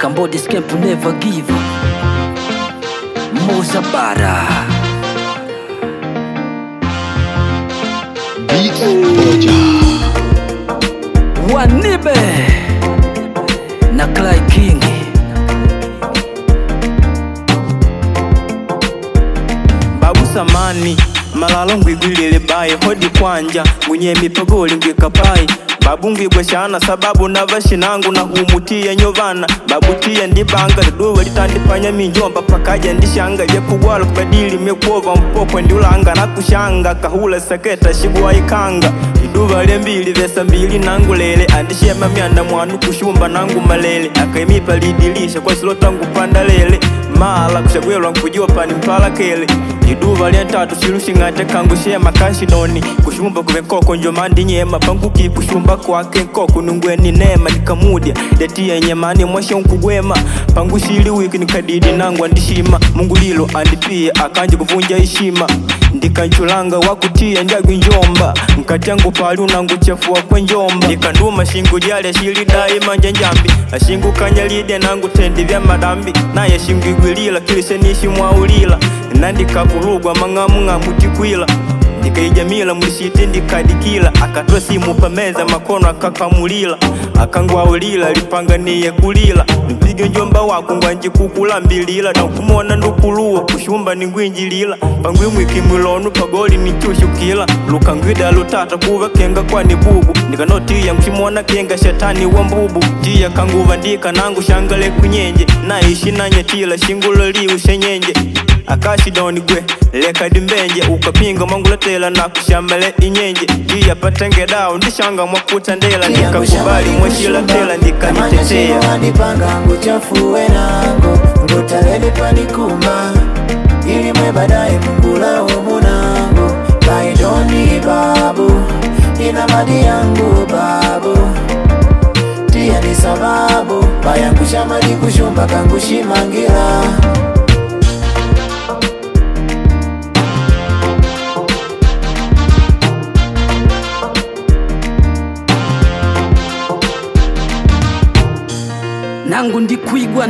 Cambodia's camp never give up. Mozabara Beats Roja Wanibe na Clyde King. Babu samani malalo ngwigwilile baye hodi kwanja mwenye mipogoli ngwikapai babu ngwigweshana sababu navashinangu na humutia nyovana babu tia ndibanga duwa litandipanya minjomba pakaja ndishanga vyekugwala kubadili mekuova mpoko ndiulanga na kushanga kahula saketa shigwa ikanga iduva lembili vesa mbili nangu lele andishema mianda mwanu kushumba nangu malele akaimipa lidilisha kwa silotangu panda lele mala kushagwelwa nkujopa ni mpala kele iduva lientatu shilushi ngate kangu shema kashidoni kushumba kuvekoko njomandi nyema panguki kushumba kwake nkoko nungweni nema nikamudia detia nyemani mwashe unkugwema pangushili wiki nikadidi nangu andishima mungu lilo andipia akanje kuvunja ishima ndikanchulanga wakutia ndiagwi njomba mkatangu pali unangu chafua kwa njomba ndikanduma shingu jali ashili daima njanjambi ashingu kanyalide nangu tendi vya madambi naye shingu igwilila kilisenishi mwaulila nandikavulugwa mang'amu tikwila ndikaijamila mulishiti ndikadikila akatwa simu pameza makono akakamulila akangwaulila lipanganiye kulila mpige njomba wako ngwanji kukulambilila na kumona ndukuluwa kushumba ningwinjilila pangwi mwikimwilonu pagoli nichushukila lukangwida lutata kuva kenga kwa nibubu ndikanotiya mchimona kenga shetani wa mbubu tiya kanguva ndika nangu shangale kunyenje naishi nanyetila shingulo liu shenyenje akashidoni gwe leka dimbenje ukapinga mangulatela na kushambale inyenje iya patenge dao ndishanga mwakuta ndela nikakubali mweshila tela ndikanitetea ndipanga nguchafuwe nango ngutalele panikuma ili mwe badaye mungula umunango kaidoni babu ina madi yangu babu tia ni sababu bayangusha madi kushumba kangushimangila nangu ndikwigwa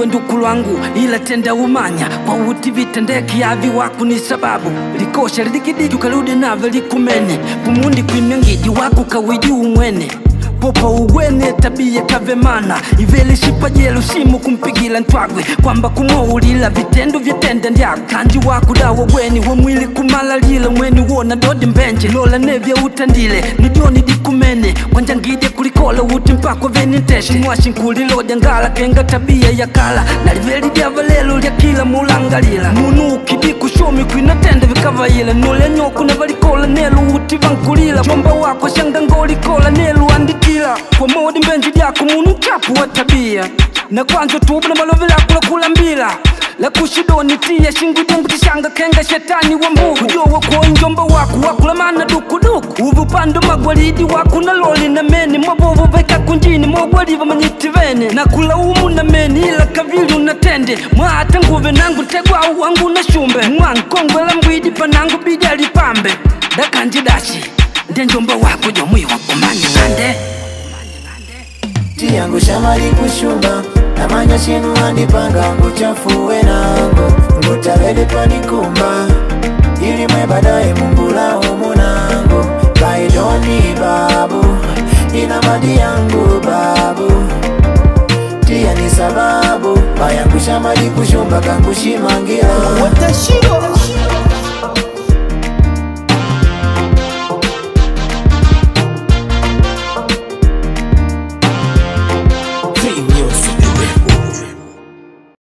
ndukulwangu ila tenda umanya kwa uti vitendeki yavi waku ni sababu likosha lidikidiki ukaludi nave likumene pumundi kwimyangidi waku kawiji umwene popa uwene tabia kavemana ivele shipa jelu simu kumpigila ntwagwe kwamba kumoulila vitendo vyetenda ndyago kanji waku dawa weni wamwili kumala lila mweni wona dodi mbenje lola nevya utandile nijoni dikumene kwanjangide kulikola uti mpako veni nteshe mwashi nkulilodya ngala kenga tabia ya kala naliveli dyava lelo lya kila mulangalila munu ukidi kushomi kwinatenda vikavayila nole nyoku nevalikola nelu uti vankulila chomba wako shanga ngolikola nelu andikila kwa modi mbenji dyako munu chapu wa tabia na kwanza tubu na malovi lako la kulambila la kushidoni tia shingu dengu tishanga kenga shetani wa mbugu kujowa kwa njomba wako wakula mana dukuduku uvu pando magwalidi wako na loli na meni mabovu veka kunjini mogwaliva manyitivene na kula umu na meni ila kavili unatende mwata nguve nangu tegwa wangu na shumbe mwangu kongwe la mbwidi panangu bidali pambe dakanji dashi ndenjomba wako jomwi wako manyangande tiyangu shamari kushumba namanya shinu andipanga nguchafuwe nango ngutalele panikumba ili mwe badaye mungula umunango kaidoni babu ina madi yangu babu tia ni sababu bayangu shamari kushumba kangushimangila watashiro